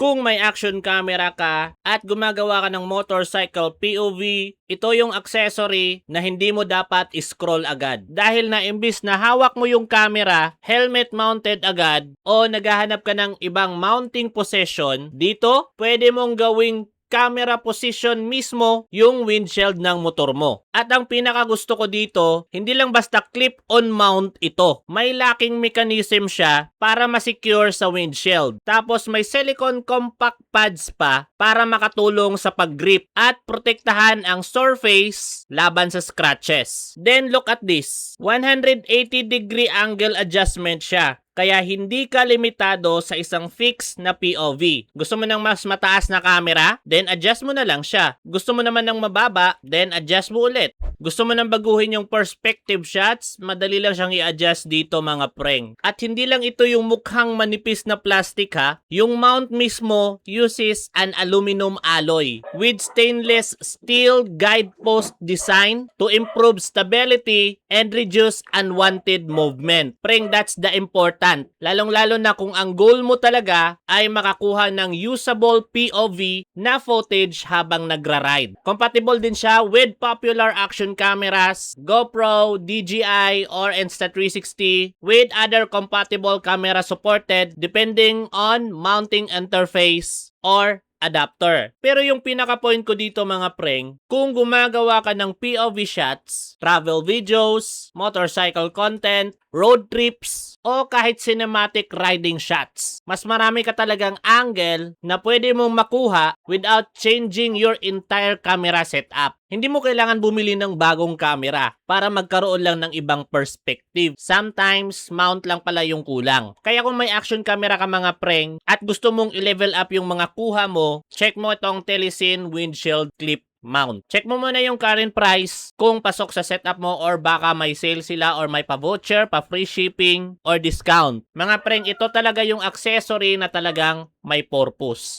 Kung may action camera ka at gumagawa ka ng motorcycle POV, ito yung accessory na hindi mo dapat scroll agad. Dahil na imbis na hawak mo yung camera, helmet mounted agad o naghahanap ka ng ibang mounting position, dito pwede mong gawing camera position mismo yung windshield ng motor mo. At ang pinakagusto ko dito, hindi lang basta clip-on mount ito. May locking mechanism siya para ma-secure sa windshield. Tapos may silicone compact pads pa para makatulong sa pag-grip at protektahan ang surface laban sa scratches. Then look at this. 180 degree angle adjustment siya. Kaya hindi ka limitado sa isang fixed na POV. Gusto mo ng mas mataas na camera? Then adjust mo na lang siya. Gusto mo naman ng mababa? Then adjust mo ulit. Gusto mo nang baguhin yung perspective shots? Madali lang siyang i-adjust dito mga preng. At hindi lang ito yung mukhang manipis na plastic ha. Yung mount mismo uses an aluminum alloy with stainless steel guidepost design to improve stability and reduce unwanted movement. Preng, that's the important. Lalong-lalo na kung ang goal mo talaga ay makakuha ng usable POV na footage habang nagra-ride. Compatible din siya with popular action cameras, GoPro, DJI, or Insta360 with other compatible camera supported depending on mounting interface or adapter. Pero yung pinaka-point ko dito mga preng, kung gumagawa ka ng POV shots, travel videos, motorcycle content, road trips, o kahit cinematic riding shots, mas marami ka talagang angle na pwede mong makuha without changing your entire camera setup. Hindi mo kailangan bumili ng bagong camera para magkaroon lang ng ibang perspective. Sometimes, mount lang pala yung kulang. Kaya kung may action camera ka mga preng at gusto mong i-level up yung mga kuha mo, check mo itong Telesin windshield clip mount. Check mo muna yung current price kung pasok sa setup mo or baka may sale sila or may pa-voucher, pa-free shipping or discount. Mga preng, ito talaga yung accessory na talagang may purpose.